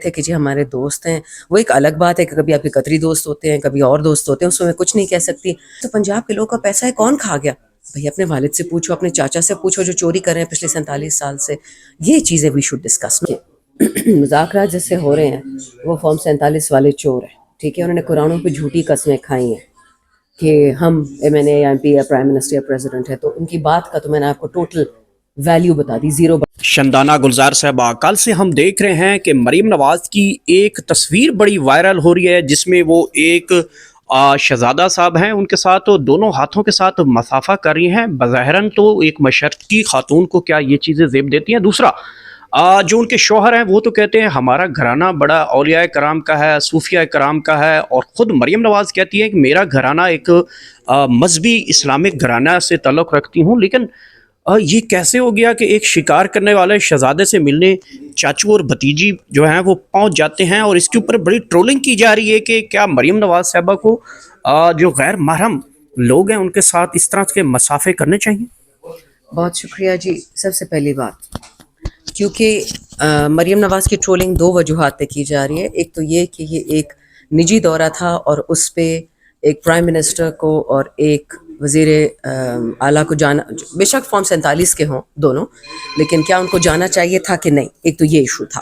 تھے کہ جی ہمارے دوست ہیں، وہ ایک الگ بات ہے کہ کبھی آپ کے قطری دوست ہوتے ہیں، کبھی اور دوست ہوتے ہیں، اس میں میں کچھ نہیں کہہ سکتی. تو پنجاب کے لوگوں کا پیسہ ہے، کون کھا گیا؟ بھئی اپنے والد سے پوچھو، اپنے چاچا سے پوچھو جو چوری کر رہے ہیں پچھلے 47 سال سے. یہ چیزیں وی شوڈ ڈسکس. مذاکرات جس سے ہو رہے ہیں وہ فارم 47 والے چور ہیں، ٹھیک ہے. انہوں نے قرآنوں پہ جھوٹی قسمیں کھائی ہیں کہ ہم ایم این اے یا ایم پی یا پرائم منسٹر یا پریزیڈنٹ ہے. تو ان کی بات کا تو میں نے آپ کو ٹوٹل ویلیو بتا دی، زیرو. شندانہ گلزار صاحبہ، کل سے ہم دیکھ رہے ہیں کہ مریم نواز کی ایک تصویر بڑی وائرل ہو رہی ہے جس میں وہ ایک شہزادہ صاحب ہیں، ان کے ساتھ دونوں ہاتھوں کے ساتھ مصافحہ کر رہی ہیں. بظاہراً تو ایک مشرقی خاتون کو کیا یہ چیزیں زیب دیتی ہیں. دوسرا جو ان کے شوہر ہیں وہ تو کہتے ہیں ہمارا گھرانہ بڑا اولیاء کرام کا ہے، صوفیاء کرام کا ہے، اور خود مریم نواز کہتی ہے کہ میرا گھرانہ ایک مذہبی اسلامک گھرانہ سے تعلق رکھتی ہوں. لیکن یہ کیسے ہو گیا کہ ایک شکار کرنے والے شہزادے سے ملنے چاچو اور بھتیجی جو ہیں وہ پہنچ جاتے ہیں، اور اس کے اوپر بڑی ٹرولنگ کی جا رہی ہے کہ کیا مریم نواز صاحبہ کو جو غیر محرم لوگ ہیں ان کے ساتھ اس طرح کے مسافے کرنے چاہیے؟ بہت شکریہ جی. سب سے پہلی بات، کیونکہ مریم نواز کی ٹرولنگ دو وجوہات پہ کی جا رہی ہے. ایک تو یہ کہ یہ ایک نجی دورہ تھا اور اس پہ ایک پرائم منسٹر کو اور ایک وزیر اعلیٰ کو جانا، بے شک فارم 47 کے ہوں دونوں، لیکن کیا ان کو جانا چاہیے تھا کہ نہیں؟ ایک تو یہ ایشو تھا.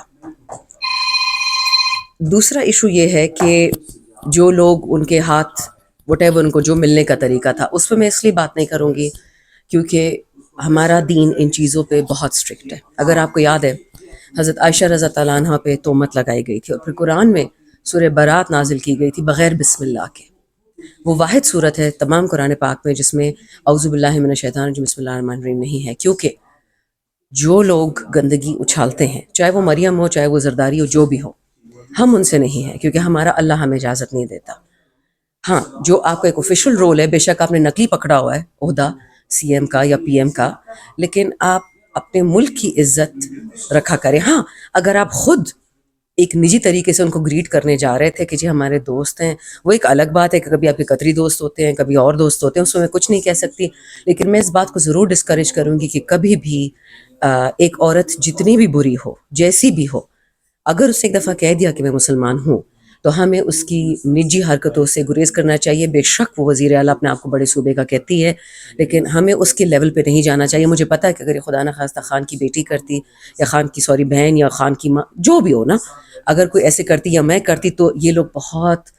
دوسرا ایشو یہ ہے کہ جو لوگ ان کے ہاتھ وٹ ایور ان کو جو ملنے کا طریقہ تھا اس پہ میں اس لیے بات نہیں کروں گی کیونکہ ہمارا دین ان چیزوں پہ بہت اسٹرکٹ ہے. اگر آپ کو یاد ہے حضرت عائشہ رضی اللہ عنہا پہ تہمت لگائی گئی تھی اور پھر قرآن میں سورہ برات نازل کی گئی تھی بغیر بسم اللہ کے. وہ واحد صورت ہے تمام قرآن پاک میں جس میں اعوذ باللہ من الشیطان الرجیم بسم اللہ الرحمن الرحیم نہیں ہے. کیونکہ جو لوگ گندگی اچھالتے ہیں، چاہے وہ مریم ہو، چاہے وہ زرداری ہو، جو بھی ہو، ہم ان سے نہیں ہیں کیونکہ ہمارا اللہ ہمیں اجازت نہیں دیتا. ہاں، جو آپ کا ایک آفیشیل رول ہے، بے شک آپ نے نقلی پکڑا ہوا ہے عہدہ سی ایم کا یا پی ایم کا، لیکن آپ اپنے ملک کی عزت رکھا کریں. ہاں، اگر آپ خود ایک نجی طریقے سے ان کو گریٹ کرنے جا رہے تھے کہ جی ہمارے دوست ہیں، وہ ایک الگ بات ہے کہ کبھی آپ کے قطری دوست ہوتے ہیں، کبھی اور دوست ہوتے ہیں، اس میں میں کچھ نہیں کہہ سکتی. لیکن میں اس بات کو ضرور ڈسکریج کروں گی کہ کبھی بھی ایک عورت جتنی بھی بری ہو، جیسی بھی ہو، اگر اس نے ایک دفعہ کہہ دیا کہ میں مسلمان ہوں تو ہمیں اس کی نجی حرکتوں سے گریز کرنا چاہیے. بے شک وہ وزیر اعلیٰ اپنے آپ کو بڑے صوبے کا کہتی ہے، لیکن ہمیں اس کے لیول پہ نہیں جانا چاہیے. مجھے پتا ہے کہ اگر یہ خدا نخواستہ خان کی بیٹی کرتی یا خان کی بہن یا خان کی ماں جو بھی ہو نا، اگر کوئی ایسے کرتی یا میں کرتی تو یہ لوگ بہت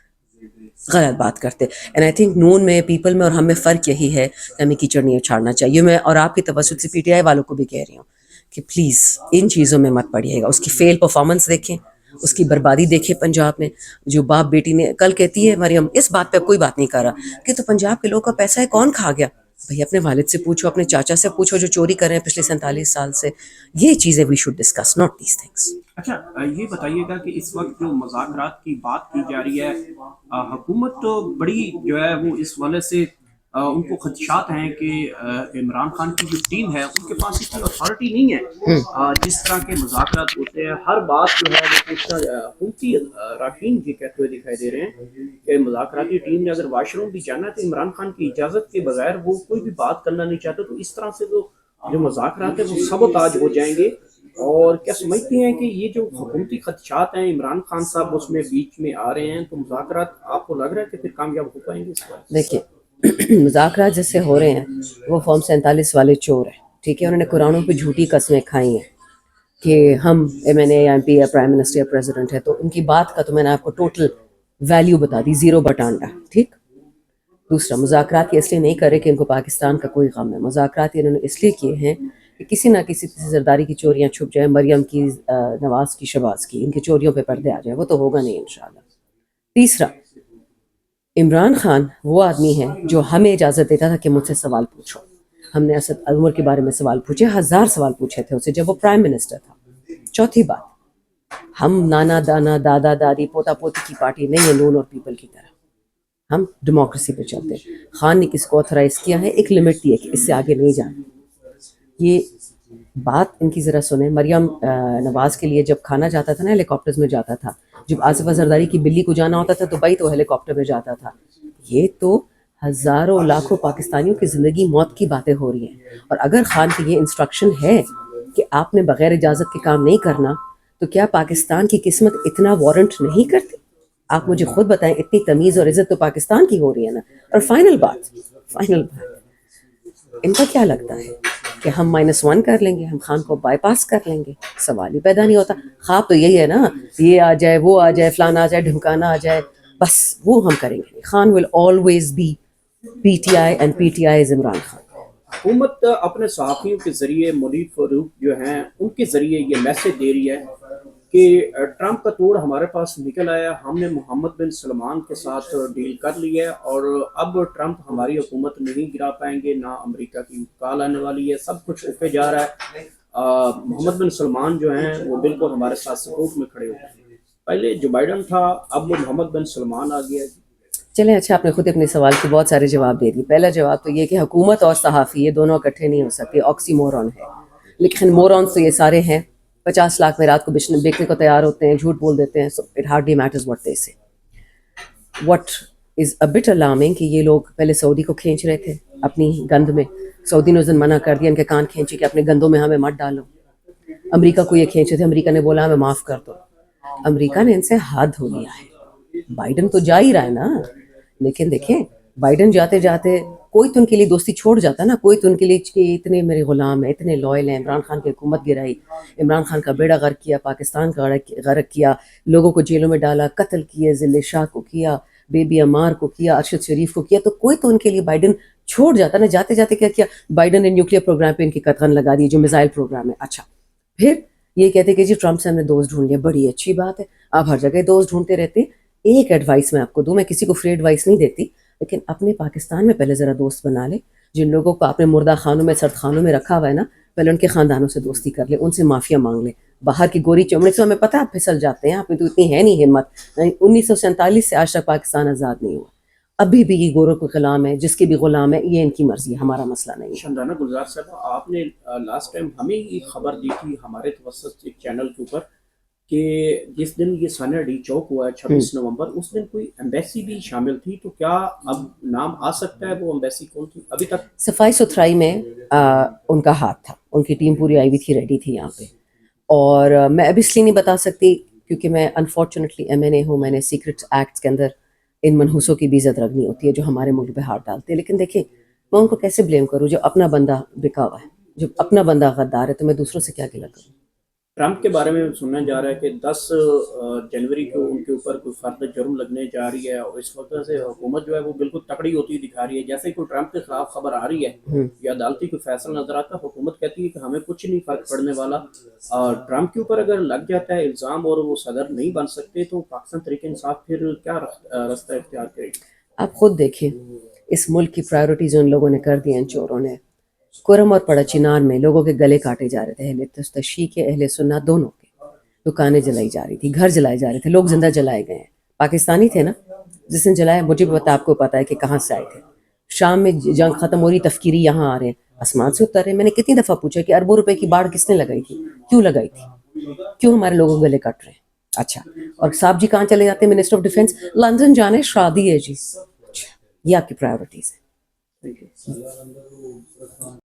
غلط بات کرتے. اینڈ آئی تھنک نون میں، پیپل میں اور ہم میں فرق یہی ہے کہ ہمیں کیچڑ نہیں اچھاڑنا چاہیے. میں اور آپ کی توسط سے پی ٹی آئی والوں کو بھی کہہ رہی ہوں کہ پلیز ان چیزوں میں مت پڑیے گا. اس کی فیل پرفارمنس دیکھیں، اس کی بربادی دیکھیں. پنجاب میں جو باپ بیٹی نے کل کہتی ہے مریم اس بات پہ کوئی بات نہیں کر رہا کہ تو پنجاب کے لوگ کا پیسہ ہے، کون کھا گیا؟ بھئی اپنے والد سے پوچھو، اپنے چاچا سے پوچھو جو چوری کر رہے ہیں پچھلے 47 سال سے. یہ چیزیں we should discuss, not these things. اچھا، یہ بتائیے گا کہ اس وقت جو مذاکرات کی بات کی جا رہی ہے، حکومت تو بڑی جو ہے وہ اس والے سے ان کو خدشات ہیں کہ عمران خان کی جو ٹیم ہے ان کے پاس اتنی اتھارٹی نہیں ہے. جس طرح کے مذاکرات ہوتے ہیں ہر بات جو ہے وہ پوچھنا. حکومتی راکین جی کہتے ہوئے دکھائی دے رہے ہیں کہ مذاکراتی ٹیم نے اگر واش روم بھی جانا ہے تو عمران خان کی اجازت کے بغیر وہ کوئی بھی بات کرنا نہیں چاہتے. تو اس طرح سے جو مذاکرات ہیں وہ سبوتاج ہو جائیں گے. اور کیا سمجھتی ہیں کہ یہ جو حکومتی خدشات ہیں عمران خان صاحب اس میں بیچ میں آ رہے ہیں تو مذاکرات آپ کو لگ رہا ہے کہ پھر کامیاب ہو پائیں گے اس پر؟ دیکھیے مذاکرات جس سے ہو رہے ہیں وہ فارم 47 والے چور ہیں، ٹھیک ہے. انہوں نے قرآنوں پہ جھوٹی قسمیں کھائی ہیں کہ ہم ایم این اے یا ایم پی یا پرائم منسٹر یا پریزیڈنٹ ہے. تو ان کی بات کا تو میں نے آپ کو ٹوٹل ویلیو بتا دی، زیرو بٹانڈا، ٹھیک. دوسرا، مذاکرات یہ اس لیے نہیں کرے کہ ان کو پاکستان کا کوئی غم ہے. مذاکرات انہوں نے اس لیے کیے ہیں کہ کسی نہ کسی زرداری کی چوریاں چھپ جائیں، مریم کی، نواز کی، شہباز کی، ان کی چوریوں پہ پردے آ جائیں. وہ تو ہوگا نہیں انشاءاللہ. تیسرا، عمران خان وہ آدمی ہے جو ہمیں اجازت دیتا تھا کہ مجھ سے سوال پوچھو. ہم نے اسد عمر کے بارے میں سوال پوچھے، 1000 سوال پوچھے تھے اسے جب وہ پرائم منسٹر تھا. چوتھی بات، ہم نانا دانا دادا دادی پوتا پوتی کی پارٹی نہیں ہے نون اور پیپل کی طرح. ہم ڈیموکریسی پہ چلتے ہیں. خان نے کس کو آتھرائز کیا ہے، ایک لمٹ دی ہے کہ اس سے آگے نہیں جانا. یہ بات ان کی ذرا سنیں. مریم نواز کے لیے جب کھانا جاتا تھا نا ہیلی کاپٹرز میں جاتا تھا، جب آصفہ زرداری کی بلی کو جانا ہوتا تھا دبئی تو ہیلی کاپٹر میں جاتا تھا. یہ تو ہزاروں لاکھوں پاکستانیوں کی زندگی موت کی باتیں ہو رہی ہیں. اور اگر خان کی یہ انسٹرکشن ہے کہ آپ نے بغیر اجازت کے کام نہیں کرنا تو کیا پاکستان کی قسمت اتنا وارنٹ نہیں کرتی؟ آپ مجھے خود بتائیں، اتنی تمیز اور عزت تو پاکستان کی ہو رہی ہے نا. اور فائنل بات ان کا کیا لگتا ہے کہ ہم -1 کر لیں گے، ہم خان کو بائی پاس کر لیں گے؟ سوال ہی پیدا نہیں ہوتا. خواب تو یہی ہے نا، یہ آ جائے، وہ آ جائے، فلانا آ جائے، ڈھمکانا آ جائے، بس وہ ہم کریں گے. Khan will always be P T I and P T I is Imran Khan. حکومت اپنے صحافیوں کے ذریعے مولود فاروق جو ہیں ان کے ذریعے یہ میسج دے رہی ہے کہ ٹرمپ کا توڑ ہمارے پاس نکل آیا، ہم نے محمد بن سلمان کے ساتھ ڈیل کر لی ہے اور اب ٹرمپ ہماری حکومت نہیں گرا پائیں گے، نہ امریکہ کی کال آنے والی ہے، سب کچھ اوپے جا رہا ہے. محمد بن سلمان جو ہیں وہ بالکل ہمارے ساتھ سپورٹ میں کھڑے ہوتے ہیں. پہلے جو بائیڈن تھا، اب وہ محمد بن سلمان آ گیا. چلیں اچھا، آپ نے خود اپنے سوال کے بہت سارے جواب دے دیے. پہلا جواب تو یہ کہ حکومت اور صحافی یہ دونوں اکٹھے نہیں ہو سکتے، آکسی مورون ہے. لیکن مورونس تو یہ سارے ہیں، 50 لاکھ میں رات کو بیچنے کو تیار ہوتے ہیں، جھوٹ بول دیتے ہیں. So it hardly matters what they say. What is a bit alarming کہ یہ لوگ پہلے سعودی کو کھینچ رہے تھے اپنی گند میں. سعودی نے اس دن منع کر دیا، ان کے کان کھینچے کہ اپنے گندوں میں ہمیں مت ڈالو. امریکہ کو یہ کھینچے تھے، امریکہ نے بولا ہمیں معاف کر دو. امریکہ نے ان سے ہاتھ دھو لیا ہے. بائیڈن تو جا ہی رہا ہے نا، لیکن دیکھیں بائیڈن جاتے جاتے کوئی تو ان کے لیے دوستی چھوڑ جاتا نا، کوئی تو ان کے لیے کہ اتنے میرے غلام ہیں، اتنے لوئل ہیں. عمران خان کی حکومت گرائی، عمران خان کا بیڑا غرق کیا، پاکستان کا غرق کیا، لوگوں کو جیلوں میں ڈالا، قتل کیے، ذل شاہ کو کیا، بیبی عمار کو کیا، ارشد شریف کو کیا. تو کوئی تو ان کے لیے بائیڈن چھوڑ جاتا نا. جاتے جاتے کیا کیا بائیڈن نے نیوکلیر پروگرام پہ ان کی قدغن لگا دی، جو میزائل پروگرام ہے. اچھا پھر یہ کہتے کہ جی ٹرمپ سے ہم نے دوست ڈھونڈ لیا. بڑی اچھی بات ہے، آپ ہر جگہ دوست ڈھونڈتے رہتے. ایک ایڈوائس میں آپ کو دوں، میں کسی کو فری ایڈوائس نہیں دیتی، لیکن اپنے پاکستان میں پہلے ذرا دوست بنا لے. جن لوگوں کو آپ نے مردہ خانوں میں، سرد خانوں میں رکھا ہوا ہے نا، پہلے ان کے خاندانوں سے دوستی کر لے، ان سے معافیا مانگ لے. باہر کی گوری چمڑے سے ہمیں پتہ آپ پھسل جاتے ہیں، آپ میں تو اتنی ہے نہیں ہمت. 1947 سے آج تک پاکستان آزاد نہیں ہوا، ابھی بھی یہ گوروں کو غلام ہے، جس کے بھی غلام ہے یہ ان کی مرضی ہے، ہمارا مسئلہ نہیں ہے. شمدانہ گلزار صاحب، آپ نے لاسٹ ٹائم ہمیں یہ خبر دی تھی ہمارے توسط ایک چینل کے اوپر کہ جس دن یہ سانحہ ڈی چوک ہوا ہے 26 نومبر، اس دن کوئی ایمبیسی بھی شامل تھی. تو کیا اب نام آ سکتا ہے وہ ایمبیسی کون تھی؟ ابھی تک صفائی ستھرائی میں ان کا ہاتھ تھا، ان کی ٹیم پوری آئی ہوئی تھی، ریڈی تھی یہاں پہ. اور میں اب اس لیے نہیں بتا سکتی کیونکہ میں انفارچونیٹلی MNA ہوں. میں نے سیکرٹ ایکٹس کے اندر ان منحوسوں کی بھی عزت رکھنی ہوتی ہے جو ہمارے ملک پہ ہاتھ ڈالتے ہیں. لیکن دیکھیں میں ان کو کیسے بلیم کروں؟ جو اپنا بندہ بکا ہوا ہے، جو اپنا بندہ غدار ہے، تو میں دوسروں سے کیا گلہ کروں؟ ٹرمپ کے بارے میں سننا جا رہا ہے کہ 10 جنوری کو ان کے اوپر کوئی فرد جرم لگنے جا رہی ہے، اور اس وقت سے حکومت جو ہے وہ بالکل تکڑی ہوتی دکھا رہی ہے. جیسے کوئی ٹرمپ کے خلاف خبر آ رہی ہے یا عدالتی کوئی فیصلہ نظر آتا ہے، حکومت کہتی ہے کہ ہمیں کچھ نہیں فرق پڑنے والا. ٹرمپ کے اوپر اگر لگ جاتا ہے الزام اور وہ صدر نہیں بن سکتے، تو پاکستان تحریک انصاف پھر کیا راستہ اختیار کرے گی؟ آپ خود دیکھیں اس ملک کی پرائیورٹیز ان لوگوں نے کر دی ہیں، ان چوروں نے. کرم اور پڑا چنار میں لوگوں کے گلے کاٹے جا رہے تھے، اہل تشیع کے، اہل سنت دونوں کے. دکانیں جلائی جا رہی تھی، گھر جلائے جا رہے تھے، لوگ زندہ جلائے گئے ہیں. پاکستانی تھے نا جس نے جلایا، مجھے بھی پتا، آپ کو پتا ہے کہ کہاں سے آئے تھے. شام میں جنگ ختم ہو رہی، تفکیری یہاں آ رہے ہیں، آسمان سے اتر رہے ہیں. میں نے کتنی دفعہ پوچھا کہ اربوں روپے کی باڑ کس نے لگائی تھی، کیوں لگائی تھی، کیوں ہمارے لوگوں گلے کٹ رہے ہیں؟ اچھا، اور صاحب جی کہاں چلے جاتے ہیں؟ منسٹر آف ڈیفینس لندن جانے، شادی ہے جی. اچھا، یہ آپ کی پرائیورٹیز ہے.